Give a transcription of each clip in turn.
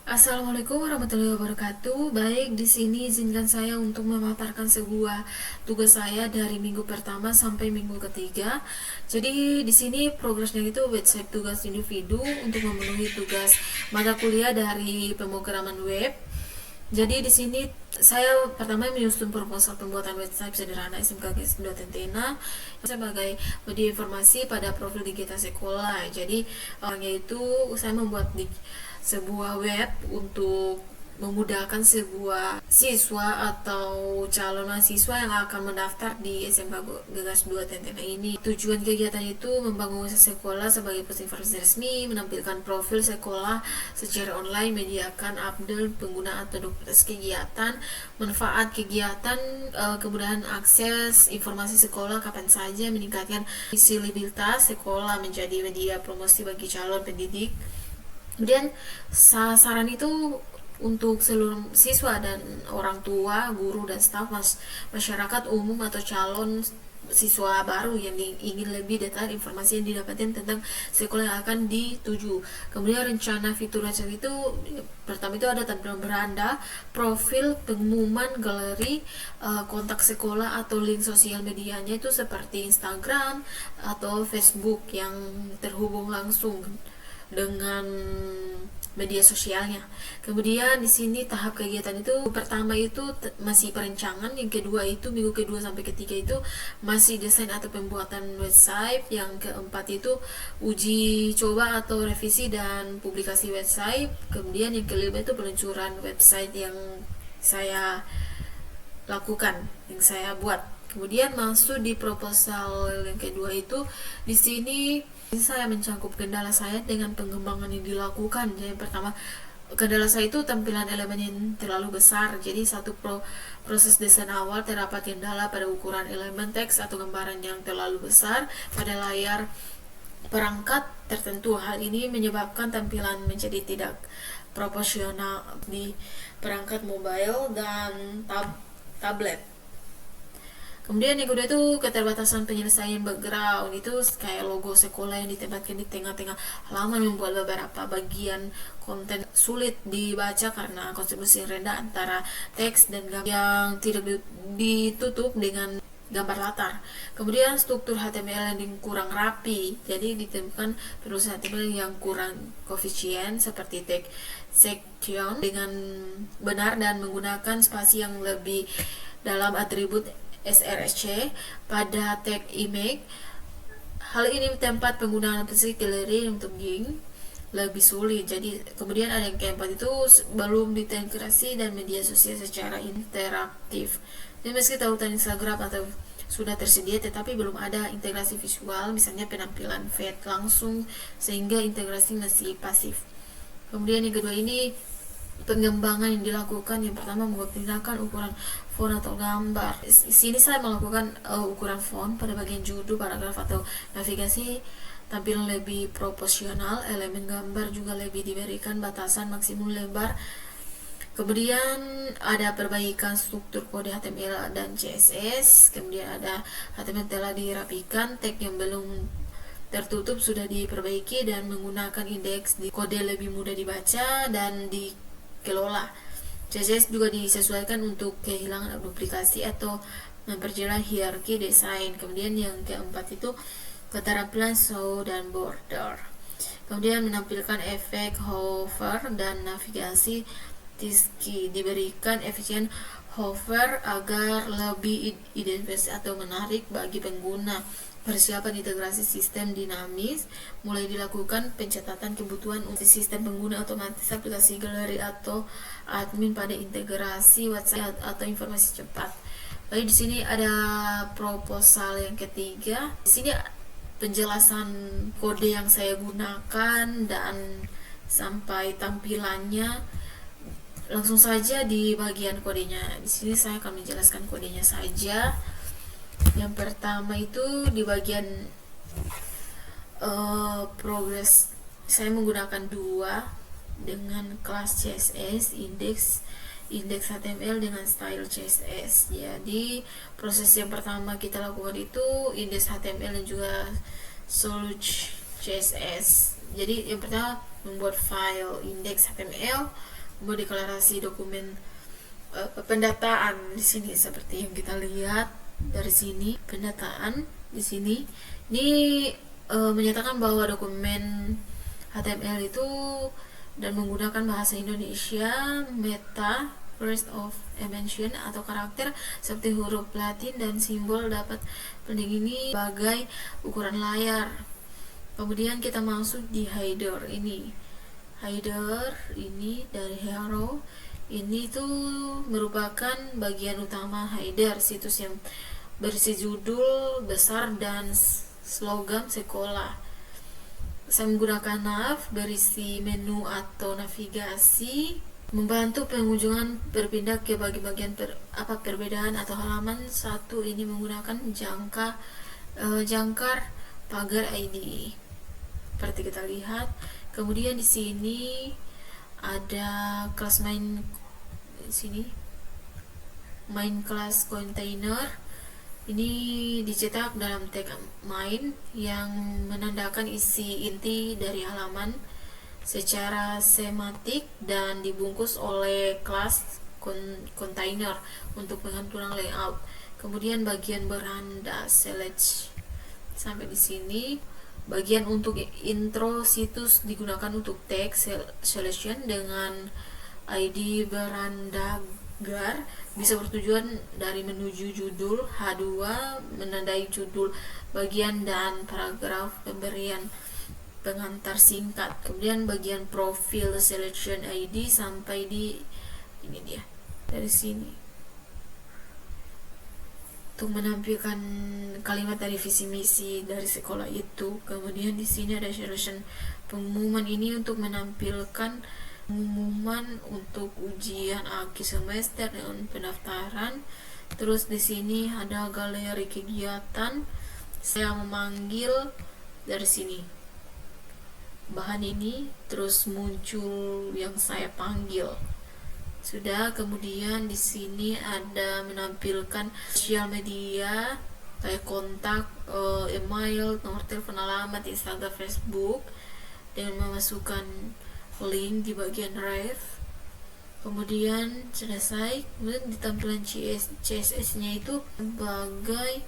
Assalamualaikum warahmatullahi wabarakatuh. Baik, di sini izinkan saya untuk memaparkan sebuah tugas saya dari minggu pertama sampai minggu ketiga. Jadi di sini progresnya itu website tugas individu untuk memenuhi tugas mata kuliah dari pemrograman web. Jadi di sini saya pertama menyusun proposal pembuatan website sederhana smkgs.tentena sebagai media informasi pada profil digital sekolah. Jadi orangnya itu saya membuat di sebuah web untuk memudahkan sebuah siswa atau calon mahasiswa yang akan mendaftar di SMK Gagas 2 Tentena ini. Tujuan kegiatan itu membangun sekolah sebagai pusat informasi resmi, menampilkan profil sekolah secara online, menyediakan update pengguna atau dokumentasi kegiatan, manfaat kegiatan, kemudahan akses informasi sekolah kapan saja, meningkatkan visibilitas sekolah menjadi media promosi bagi calon pendidik. Kemudian sasaran itu untuk seluruh siswa dan orang tua, guru dan staf masyarakat umum atau calon siswa baru yang ingin lebih detail informasi yang didapatkan tentang sekolah yang akan dituju. Kemudian rencana fitur website itu pertama itu ada tampilan beranda, profil, pengumuman, galeri, kontak sekolah atau link sosial medianya itu seperti Instagram atau Facebook yang terhubung langsung dengan media sosialnya. Kemudian di sini tahap kegiatan itu pertama itu masih perencanaan, yang kedua itu minggu kedua sampai ketiga itu masih desain atau pembuatan website, yang keempat itu uji coba atau revisi dan publikasi website, kemudian yang kelima itu peluncuran website yang saya lakukan, yang saya buat. Kemudian masuk di proposal yang kedua itu di sini saya mencangkup kendala saya dengan pengembangan yang dilakukan. Jadi yang pertama, kendala saya itu tampilan elemen yang terlalu besar. Jadi proses desain awal terdapat kendala pada ukuran elemen teks atau gambaran yang terlalu besar pada layar perangkat tertentu. Hal ini menyebabkan tampilan menjadi tidak proporsional di perangkat mobile dan tablet. Kemudian yang kedua itu keterbatasan penyelesaian background, itu kayak logo sekolah yang ditempatkan di tengah-tengah halaman membuat beberapa bagian konten sulit dibaca karena kontribusi rendah antara teks dan gambar yang tidak ditutup dengan gambar latar. Kemudian struktur HTML yang kurang rapi, jadi ditemukan penulisan HTML yang kurang koefisien seperti tag section dengan benar dan menggunakan spasi yang lebih dalam atribut src pada tag image. Hal ini tempat penggunaan aplikasi galeri untuk GIG lebih sulit. Jadi kemudian ada yang keempat itu belum diintegrasi dan media sosial secara interaktif. Jadi meski tautan Instagram atau sudah tersedia tetapi belum ada integrasi visual, misalnya penampilan feed langsung, sehingga integrasi masih pasif. Kemudian yang kedua ini pengembangan yang dilakukan. Yang pertama, menggunakan ukuran font atau gambar. Di sini saya melakukan ukuran font pada bagian judul, paragraf atau navigasi tampilan lebih proporsional. Elemen gambar juga lebih diberikan batasan maksimum lebar. Kemudian ada perbaikan struktur kode HTML dan CSS. Kemudian ada HTML telah dirapikan, tag yang belum tertutup sudah diperbaiki dan menggunakan indeks di kode lebih mudah dibaca dan dikelola. CSS juga disesuaikan untuk kehilangan duplikasi atau memperjelas hierarki desain. Kemudian yang keempat itu keterampilan show dan border. Kemudian menampilkan efek hover dan navigasi Tiski, diberikan efisien hover agar lebih identitas atau menarik bagi pengguna. Persiapan integrasi sistem dinamis, mulai dilakukan pencatatan kebutuhan untuk sistem pengguna otomatis aplikasi galeri atau admin pada integrasi WhatsApp atau informasi cepat. Lalu di sini ada proposal yang ketiga. Di sini penjelasan kode yang saya gunakan dan sampai tampilannya. Langsung saja di bagian kodenya. Di sini saya akan menjelaskan kodenya saja. Yang pertama itu di bagian progress, saya menggunakan dua dengan kelas CSS, indeks HTML dengan style CSS. Jadi proses yang pertama kita lakukan itu indeks HTML dan juga solution CSS. Jadi yang pertama membuat file indeks HTML, deklarasi dokumen pendataan di sini seperti yang kita lihat dari sini. Pendataan di sini ini menyatakan bahwa dokumen HTML itu dan menggunakan bahasa Indonesia, meta, first of mention atau karakter seperti huruf Latin dan simbol dapat pendingini sebagai ukuran layar. Kemudian kita masuk di header ini. Header ini dari hero ini tuh merupakan bagian utama header situs yang berisi judul besar dan slogan sekolah. Saya menggunakan nav berisi menu atau navigasi, membantu pengunjung berpindah ke bagian perbedaan atau halaman. Satu ini menggunakan jangkar pagar ID seperti kita lihat. Kemudian di sini ada kelas main, di sini main kelas container ini dicetak dalam tag main yang menandakan isi inti dari halaman secara sematik dan dibungkus oleh kelas container untuk pengaturan layout. Kemudian bagian beranda select sampai di sini. Bagian untuk intro situs digunakan untuk tag selection dengan ID berandagar bisa bertujuan dari menuju judul. H2 menandai judul bagian dan paragraf pemberian pengantar singkat. Kemudian bagian profil selection ID sampai di ini dia dari sini untuk menampilkan kalimat dari visi misi dari sekolah itu. Kemudian di sini ada selection pengumuman ini untuk menampilkan pengumuman untuk ujian akhir semester dengan pendaftaran. Terus di sini ada galeri kegiatan. Saya memanggil dari sini bahan ini, terus muncul yang saya panggil. Sudah. Kemudian di sini ada menampilkan sosial media kayak kontak, email, nomor telepon, alamat, Instagram, Facebook dengan memasukkan link di bagian ref. Kemudian selesai. Kemudian di tampilan CSS-nya itu sebagai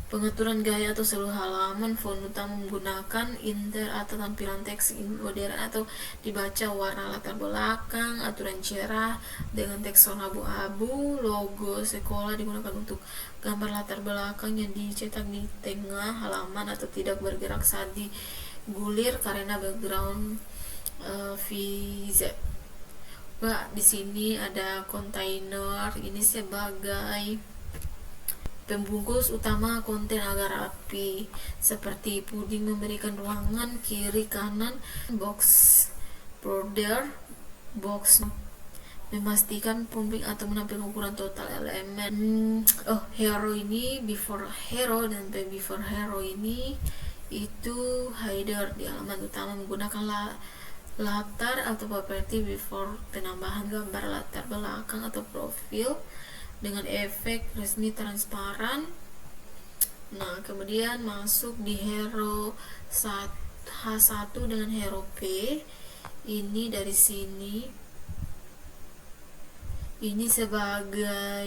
pengaturan gaya atau seluruh halaman. Font utama menggunakan inter atau tampilan teks modern atau dibaca warna latar belakang, aturan cerah dengan teks warna abu-abu. Logo sekolah digunakan untuk gambar latar belakang yang dicetak di tengah halaman atau tidak bergerak saat digulir karena background VZ. Di sini ada kontainer ini sebagai pembungkus utama konten agar rapi, seperti puding memberikan ruangan kiri kanan, box border, box memastikan pumping atau menampilkan ukuran total elemen. Hero ini before hero dan before hero ini itu header di halaman utama menggunakan latar atau properti before penambahan gambar latar belakang atau profil dengan efek resmi transparan. Nah, kemudian masuk di hero H1 dengan hero P. Ini dari sini ini sebagai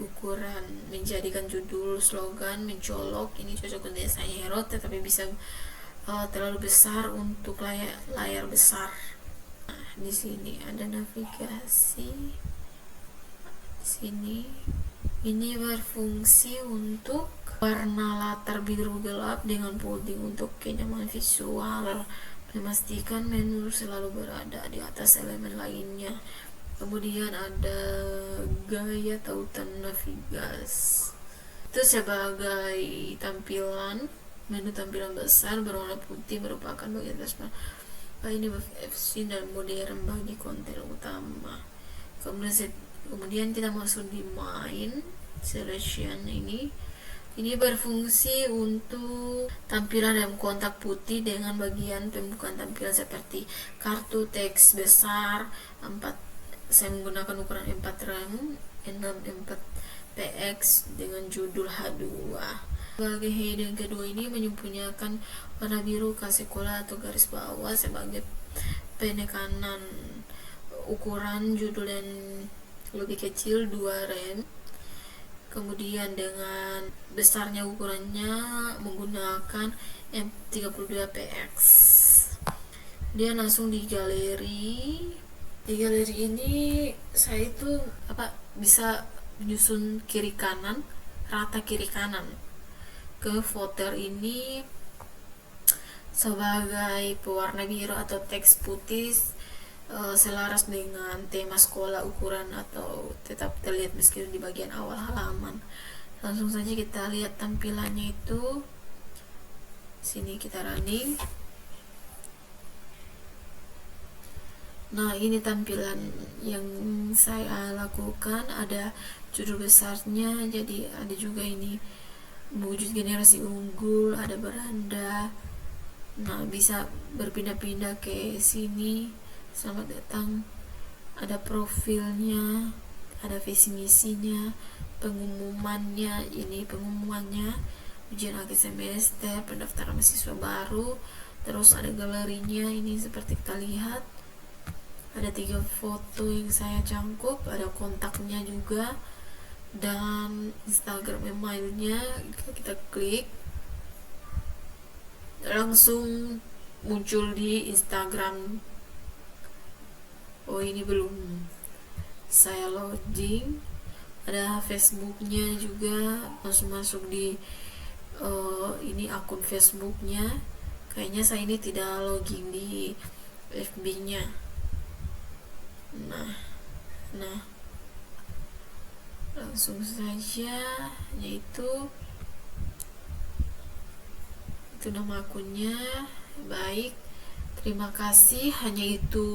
ukuran menjadikan judul slogan mencolok. Ini cocok untuk desain hero tetapi bisa terlalu besar untuk layar besar. Nah, di sini ada navigasi. Sini ini berfungsi untuk warna latar biru gelap dengan puding untuk kenyamanan visual, memastikan menu selalu berada di atas elemen lainnya. Kemudian ada gaya tautan navigasi itu sebagai tampilan menu tampilan besar berwarna putih merupakan bagian atas ini FC dan modern bagi konten utama. Kemudian kita masuk di main selection ini berfungsi untuk tampilan dalam kotak putih dengan bagian pembukaan tampilan seperti kartu teks besar 4. Saya menggunakan ukuran 4 RAM 64 px dengan judul H2. Sebagai heading kedua ini menyempurnakan warna biru ke sekolah atau garis bawah sebagai penekanan ukuran judul dan lebih kecil 2 rem, kemudian dengan besarnya ukurannya menggunakan M32PX. Dia langsung di galeri ini saya itu bisa menyusun kiri kanan, rata kiri kanan ke footer ini sebagai pewarna biru atau teks putih, selaras dengan tema sekolah ukuran atau tetap terlihat meskipun di bagian awal halaman. Langsung saja kita lihat tampilannya itu. Sini kita running. Nah, ini tampilan yang saya lakukan. Ada judul besarnya, jadi ada juga ini mewujud generasi unggul, ada beranda. Nah, bisa berpindah-pindah ke sini. Selamat datang. Ada profilnya, ada visi misinya, pengumumannya, ini pengumumannya, ujian akhir semester, pendaftaran mahasiswa baru. Terus ada galerinya, ini seperti kita lihat. Ada 3 foto yang saya cangkup, ada kontaknya juga, dan Instagram emailnya. Kita klik, langsung muncul di Instagram. Oh, ini belum saya loading. Ada Facebooknya juga, langsung masuk di ini akun Facebooknya. Kayaknya saya ini tidak login di FB-nya. Nah, langsung saja, yaitu itu nama akunnya. Baik, terima kasih. Hanya itu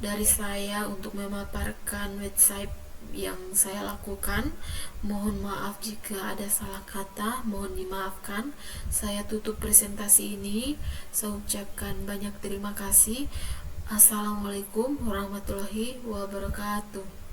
dari saya untuk memaparkan website yang saya lakukan. Mohon maaf jika ada salah kata, mohon dimaafkan. Saya tutup presentasi ini. Saya ucapkan banyak terima kasih. Assalamualaikum warahmatullahi wabarakatuh.